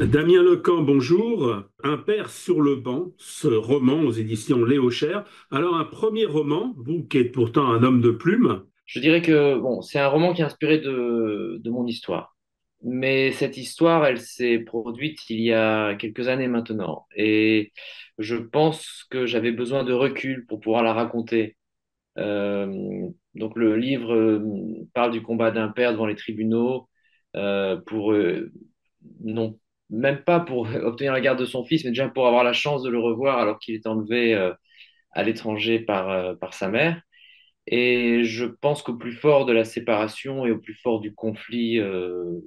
Damien Lecamp, bonjour. Un père sur le banc, ce roman aux éditions Léo Cher. Alors, un premier roman, vous qui êtes pourtant un homme de plume. Je dirais que bon, c'est un roman qui est inspiré de mon histoire. Mais cette histoire, elle s'est produite il y a quelques années maintenant. Et je pense que j'avais besoin de recul pour pouvoir la raconter. Donc le livre parle du combat d'un père devant les tribunaux pour non même pas pour obtenir la garde de son fils, mais déjà pour avoir la chance de le revoir alors qu'il est enlevé à l'étranger par sa mère. Et je pense qu'au plus fort de la séparation et au plus fort du conflit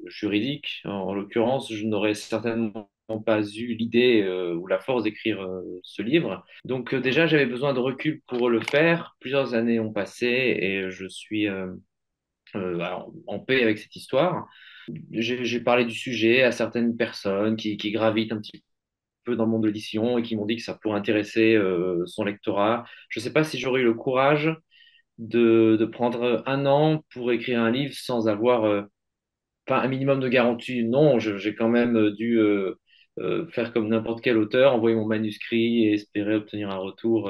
juridique, en l'occurrence, je n'aurais certainement pas eu l'idée ou la force d'écrire ce livre. Donc déjà, j'avais besoin de recul pour le faire. Plusieurs années ont passé et je suis alors, en paix avec cette histoire. J'ai parlé du sujet à certaines personnes qui gravitent un petit peu dans le monde de l'édition et qui m'ont dit que ça pourrait intéresser son lectorat. Je ne sais pas si j'aurais eu le courage de prendre un an pour écrire un livre sans avoir pas un minimum de garantie. Non, j'ai quand même dû faire comme n'importe quel auteur, envoyer mon manuscrit et espérer obtenir un retour,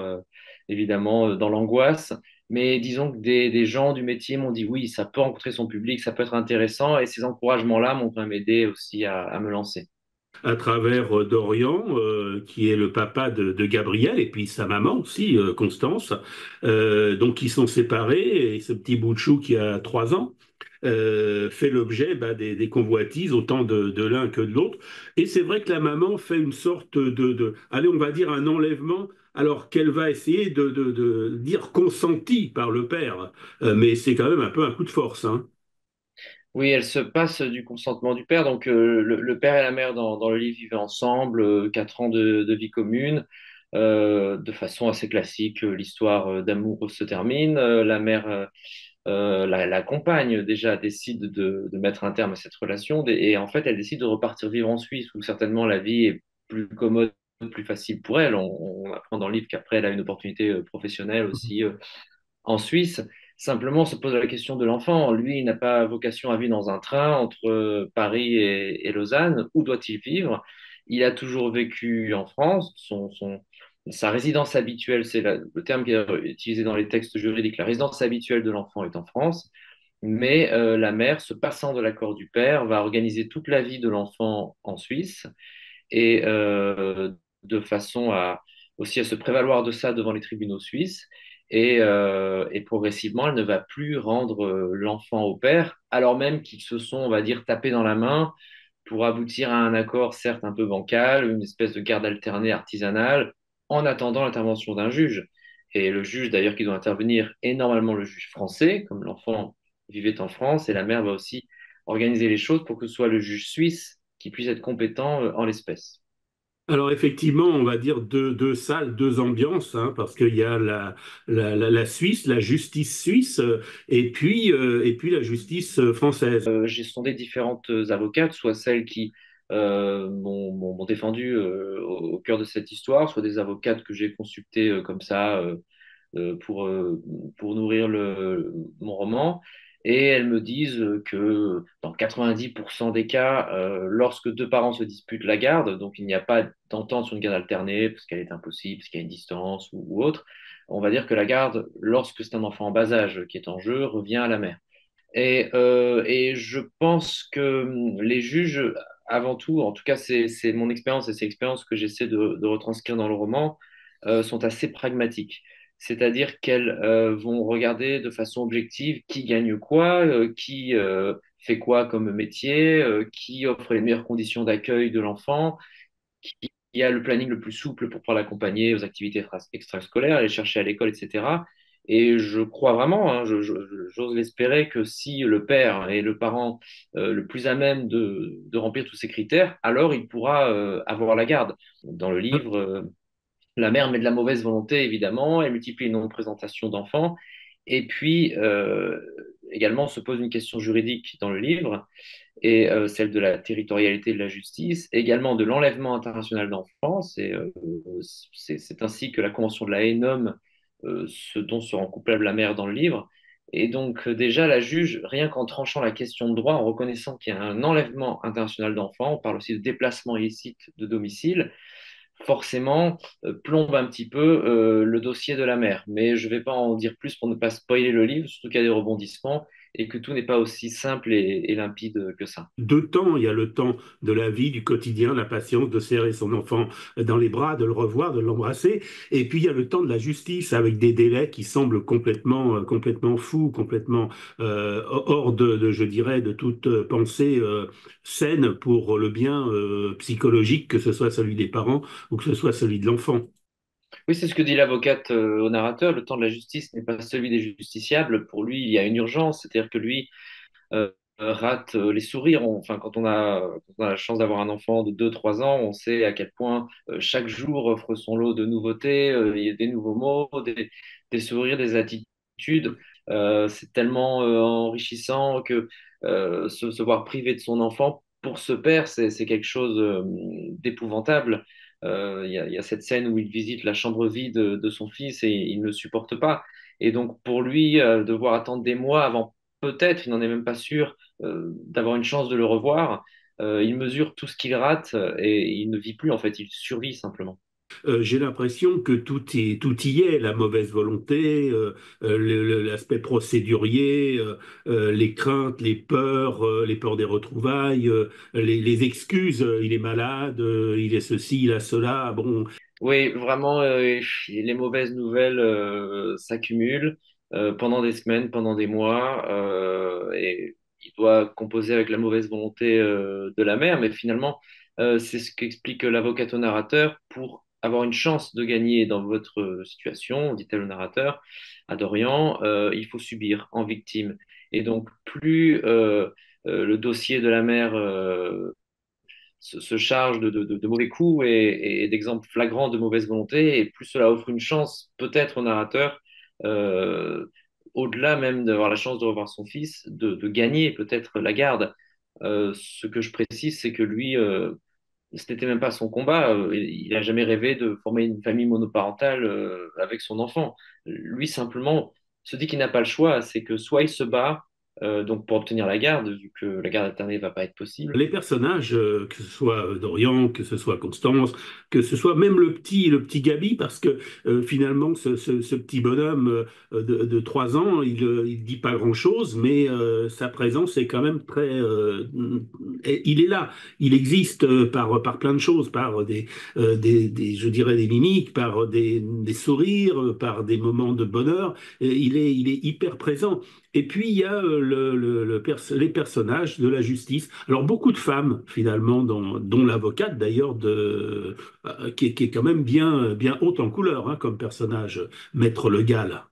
évidemment, dans l'angoisse. Mais disons que des gens du métier m'ont dit oui, ça peut rencontrer son public, ça peut être intéressant, et ces encouragements-là m'ont quand même aidé aussi à me lancer. À travers Dorian, qui est le papa de Gabriel, et puis sa maman aussi, Constance. Donc, ils sont séparés, et ce petit bout de chou qui a 3 ans fait l'objet des convoitises, autant de l'un que de l'autre. Et c'est vrai que la maman fait une sorte allez, on va dire un enlèvement, alors qu'elle va essayer de dire consenti par le père. Mais c'est quand même un peu un coup de force, hein. Oui, elle se passe du consentement du père. Donc, le père et la mère dans le livre vivaient ensemble, 4 ans de vie commune, de façon assez classique. L'histoire d'amour se termine. La mère, la compagne déjà décide de mettre un terme à cette relation. Et en fait, elle décide de repartir vivre en Suisse, où certainement la vie est plus commode, plus facile pour elle. On apprend dans le livre qu'après, elle a une opportunité professionnelle aussi en Suisse. Simplement, on se pose la question de l'enfant. Lui, il n'a pas vocation à vivre dans un train entre Paris et Lausanne. Où doit-il vivre? Il a toujours vécu en France. Sa résidence habituelle, c'est le terme qui est utilisé dans les textes juridiques. La résidence habituelle de l'enfant est en France. Mais la mère, se passant de l'accord du père, va organiser toute la vie de l'enfant en Suisse et de façon aussi à se prévaloir de ça devant les tribunaux suisses. Et progressivement, elle ne va plus rendre l'enfant au père, alors même qu'ils se sont, on va dire, tapés dans la main pour aboutir à un accord, certes un peu bancal, une espèce de garde alternée artisanale, en attendant l'intervention d'un juge. Et le juge, d'ailleurs, qui doit intervenir, est normalement le juge français, comme l'enfant vivait en France, et la mère va aussi organiser les choses pour que ce soit le juge suisse qui puisse être compétent en l'espèce. Alors effectivement, on va dire deux salles, deux ambiances, hein, parce qu'il y a la Suisse, la justice suisse, et puis la justice française. J'ai sondé différentes avocates, soit celles qui m'ont défendu au cœur de cette histoire, soit des avocates que j'ai consultées comme ça euh, pour, euh, pour nourrir mon roman. Et elles me disent que dans 90% des cas, lorsque deux parents se disputent la garde, donc il n'y a pas d'entente sur une garde alternée, parce qu'elle est impossible, parce qu'il y a une distance ou autre, on va dire que la garde, lorsque c'est un enfant en bas âge qui est en jeu, revient à la mère. Et je pense que les juges, avant tout, en tout cas c'est mon expérience et c'est l'expérience que j'essaie de retranscrire dans le roman, sont assez pragmatiques. C'est-à-dire qu'elles vont regarder de façon objective qui gagne quoi, qui fait quoi comme métier, qui offre les meilleures conditions d'accueil de l'enfant, qui a le planning le plus souple pour pouvoir l'accompagner aux activités extrascolaires, aller chercher à l'école, etc. Et je crois vraiment, hein, j'ose l'espérer, que si le père est le parent le plus à même de remplir tous ces critères, alors il pourra avoir la garde. Dans le livre, la mère met de la mauvaise volonté, évidemment, elle multiplie les non-présentations d'enfants, et puis également se pose une question juridique dans le livre et celle de la territorialité de la justice, également de l'enlèvement international d'enfants. C'est ainsi que la Convention de la Haye nomme ce dont se rend coupable la mère dans le livre. Et donc, déjà, la juge, rien qu'en tranchant la question de droit, en reconnaissant qu'il y a un enlèvement international d'enfants, on parle aussi de déplacement illicite de domicile, forcément plombe un petit peu le dossier de la mère. Mais je ne vais pas en dire plus pour ne pas spoiler le livre, surtout qu'il y a des rebondissements et que tout n'est pas aussi simple et limpide que ça. Deux temps, il y a le temps de la vie, du quotidien, la patience de serrer son enfant dans les bras, de le revoir, de l'embrasser. Et puis il y a le temps de la justice avec des délais qui semblent complètement fous, complètement hors je dirais, de toute pensée saine pour le bien psychologique, que ce soit celui des parents ou que ce soit celui de l'enfant. Oui, c'est ce que dit l'avocate au narrateur. Le temps de la justice n'est pas celui des justiciables. Pour lui, il y a une urgence, c'est-à-dire que lui, euh, rate les sourires. Enfin, quand on a la chance d'avoir un enfant de 2 3 ans, on sait à quel point chaque jour offre son lot de nouveautés. Il y a des nouveaux mots, des sourires, des attitudes. C'est tellement enrichissant que se voir privé de son enfant, pour ce père, c'est quelque chose d'épouvantable. Il y a cette scène où il visite la chambre vide de son fils et il ne le supporte pas. Et donc, pour lui, devoir attendre des mois avant, peut-être, il n'en est même pas sûr, d'avoir une chance de le revoir. Il mesure tout ce qu'il rate et il ne vit plus en fait, il survit simplement. J'ai l'impression que tout y est, la mauvaise volonté, l'aspect procédurier, les craintes, les peurs des retrouvailles, les excuses, il est malade, il est ceci, il a cela. Bon, Oui, vraiment, les mauvaises nouvelles s'accumulent pendant des semaines, pendant des mois, et il doit composer avec la mauvaise volonté de la mère, mais finalement, c'est ce qu'explique l'avocate au narrateur. Pour avoir une chance de gagner dans votre situation, dit-elle au narrateur, à Dorian, il faut subir en victime. Et donc, plus le dossier de la mère se charge de mauvais coups et d'exemples flagrants de mauvaise volonté, et plus cela offre une chance peut-être au narrateur, euh, au-delà même d'avoir la chance de revoir son fils, de gagner peut-être la garde. Ce que je précise, c'est que lui, ce n'était même pas son combat. Il n'a jamais rêvé de former une famille monoparentale avec son enfant. Lui, simplement, se dit qu'il n'a pas le choix. C'est que soit il se bat donc pour obtenir la garde, vu que la garde alternée ne va pas être possible. les personnages, que ce soit Dorian, que ce soit Constance, que ce soit même le petit Gabi, parce que finalement, ce petit bonhomme de 3 ans, il dit pas grand-chose, mais sa présence est quand même très. Il est là, il existe par plein de choses, par je dirais, des mimiques, par des sourires, par des moments de bonheur. Et il est hyper présent. Et puis, il y a les personnages de la justice. Alors, beaucoup de femmes, finalement, dont l'avocate, d'ailleurs, qui est quand même bien haute en couleur, hein, comme personnage, Maître Le Gall.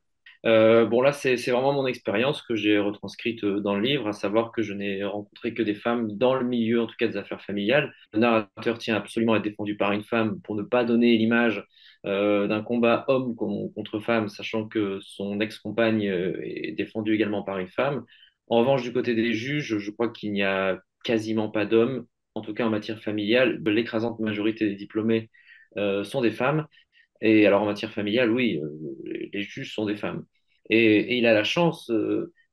Bon, là, c'est vraiment mon expérience que j'ai retranscrite dans le livre, à savoir que je n'ai rencontré que des femmes dans le milieu, en tout cas des affaires familiales. Le narrateur tient absolument à être défendu par une femme pour ne pas donner l'image d'un combat homme contre femme, sachant que son ex-compagne est défendue également par une femme. En revanche, du côté des juges, je crois qu'il n'y a quasiment pas d'hommes, en tout cas en matière familiale. L'écrasante majorité des diplômés sont des femmes. Et alors en matière familiale, oui, les juges sont des femmes. Et il a la chance,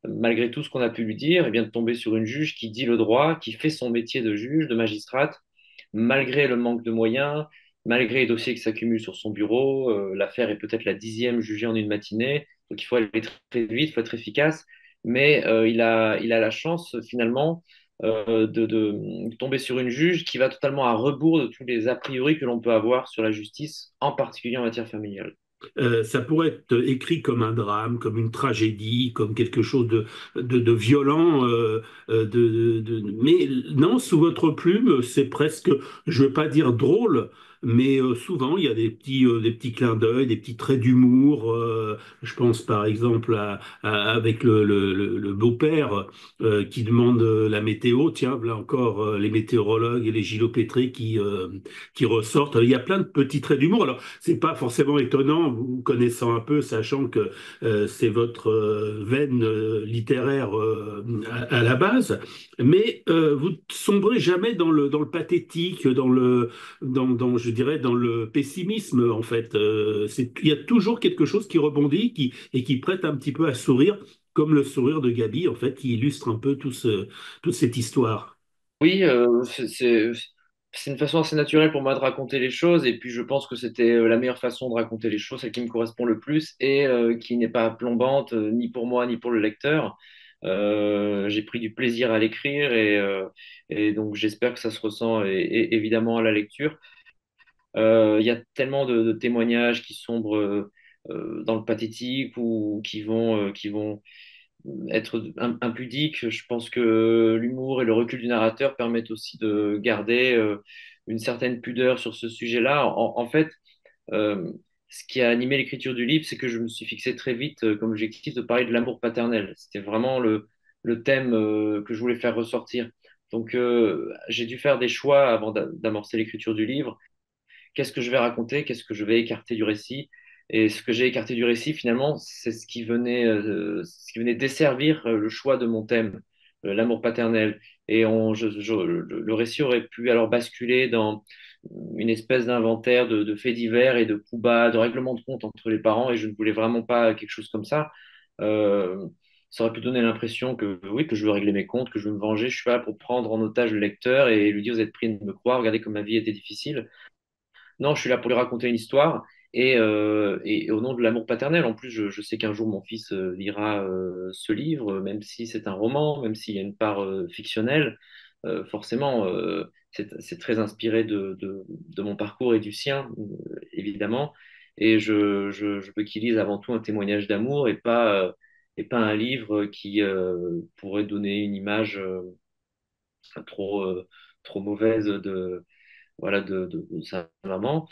malgré tout ce qu'on a pu lui dire, eh bien, de tomber sur une juge qui dit le droit, qui fait son métier de juge, de magistrate, malgré le manque de moyens, malgré les dossiers qui s'accumulent sur son bureau. L'affaire est peut-être la 10e jugée en une matinée, donc il faut aller très vite, il faut être efficace. Mais il a la chance, finalement, de tomber sur une juge qui va totalement à rebours de tous les a priori que l'on peut avoir sur la justice, en particulier en matière familiale. Ça pourrait être écrit comme un drame, comme une tragédie, comme quelque chose de violent. Mais non, sous votre plume, c'est presque, je ne veux pas dire drôle, mais souvent il y a des petits clins d'œil, des petits traits d'humour. Je pense par exemple avec le beau-père qui demande la météo. Tiens, là encore, les météorologues et les gilopétrés qui ressortent. Il y a plein de petits traits d'humour. Alors, c'est pas forcément étonnant, vous connaissant un peu, sachant que c'est votre veine littéraire à la base, mais vous sombrez jamais dans le pathétique, je dirais, dans le pessimisme, en fait. Il y a toujours quelque chose qui rebondit et qui prête un petit peu à sourire. comme le sourire de Gabi, en fait, qui illustre un peu toute cette histoire. Oui, c'est une façon assez naturelle pour moi de raconter les choses, et puis je pense que c'était la meilleure façon de raconter les choses, celle qui me correspond le plus et qui n'est pas plombante ni pour moi ni pour le lecteur. J'ai pris du plaisir à l'écrire et donc j'espère que ça se ressent évidemment à la lecture. Il y a tellement de témoignages qui sombrent dans le pathétique ou qui vont être impudique. Je pense que l'humour et le recul du narrateur permettent aussi de garder une certaine pudeur sur ce sujet-là. En fait, euh, ce qui a animé l'écriture du livre, c'est que je me suis fixé très vite comme objectif de parler de l'amour paternel. C'était vraiment le thème que je voulais faire ressortir. Donc, j'ai dû faire des choix avant d'amorcer l'écriture du livre. Qu'est-ce que je vais raconter, qu'est-ce que je vais écarter du récit. Et ce que j'ai écarté du récit, finalement, c'est ce qui venait desservir le choix de mon thème, l'amour paternel. Et le récit aurait pu alors basculer dans une espèce d'inventaire de faits divers et de coups bas, de règlements de compte entre les parents. Et je ne voulais vraiment pas quelque chose comme ça. Euh, Ça aurait pu donner l'impression que oui, que je veux régler mes comptes, que je veux me venger. Je suis pas là pour prendre en otage le lecteur et lui dire vous êtes pris de me croire, regardez comme ma vie était difficile. Non, je suis là pour lui raconter une histoire et au nom de l'amour paternel. En plus, je sais qu'un jour mon fils lira ce livre, même si c'est un roman, même s'il y a une part fictionnelle. Forcément, c'est très inspiré de mon parcours et du sien, évidemment. Et je veux qu'il lise avant tout un témoignage d'amour et pas un livre qui pourrait donner une image trop, trop mauvaise voilà, de sa maman.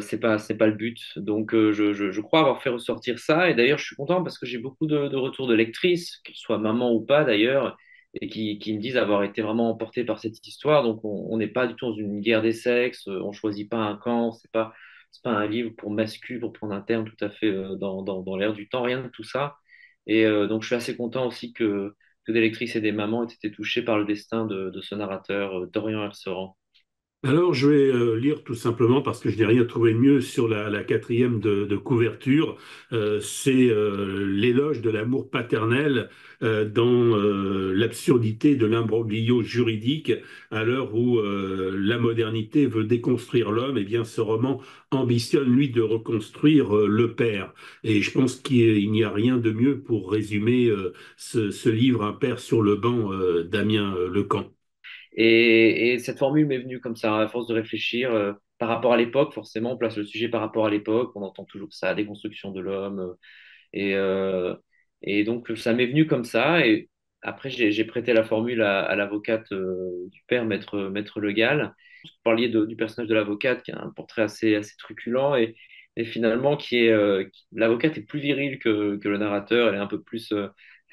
C'est pas le but. Donc, je crois avoir fait ressortir ça. Et d'ailleurs, je suis content parce que j'ai beaucoup de retours de lectrices, qu'elles soient maman ou pas d'ailleurs, et qui me disent avoir été vraiment emportées par cette histoire. Donc, on n'est pas du tout dans une guerre des sexes. On choisit pas un camp. C'est pas un livre pour mascu, pour prendre un terme tout à fait dans l'air du temps. Rien de tout ça. Et donc, je suis assez content aussi que des lectrices et des mamans aient été touchées par le destin de ce narrateur, Dorian Herseran. Alors, je vais lire tout simplement parce que je n'ai rien trouvé de mieux sur la quatrième de couverture. C'est l'éloge de l'amour paternel dans l'absurdité de l'imbroglio juridique à l'heure où la modernité veut déconstruire l'homme. Eh bien, ce roman ambitionne, lui, de reconstruire le père. Et je pense qu'il n'y a rien de mieux pour résumer ce livre, Un père sur le banc, d'Damien Lecamp. Et cette formule m'est venue comme ça, à force de réfléchir par rapport à l'époque. Forcément, on place le sujet par rapport à l'époque. On entend toujours ça, déconstruction de l'homme. Et, euh, et donc, ça m'est venu comme ça. Et après, j'ai prêté la formule à l'avocate du père, Maître Le Gall. Vous parliez du personnage de l'avocate, qui a un portrait assez truculent. Et finalement, l'avocate est plus virile que le narrateur. Elle est un peu plus.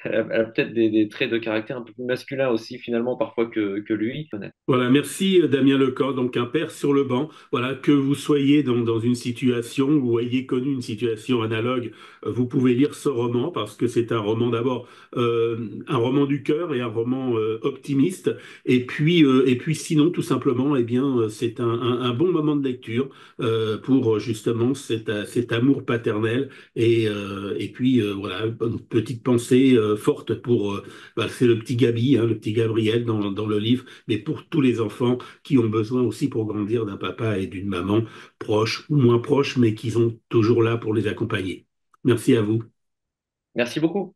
Elle a peut-être des traits de caractère un peu plus masculins aussi, finalement, parfois que lui. Voilà, merci Damien Lecamp, donc un père sur le banc. Voilà, que vous soyez dans une situation ou ayez connu une situation analogue, vous pouvez lire ce roman parce que c'est un roman d'abord, un roman du cœur et un roman optimiste. Et puis sinon, tout simplement, eh bien, c'est un bon moment de lecture pour justement cet amour paternel. Et puis voilà, une petite pensée forte pour, bah, c'est le petit Gabi, hein, le petit Gabriel dans le livre, mais pour tous les enfants qui ont besoin aussi pour grandir d'un papa et d'une maman proches ou moins proches, mais qui sont toujours là pour les accompagner. Merci à vous. Merci beaucoup.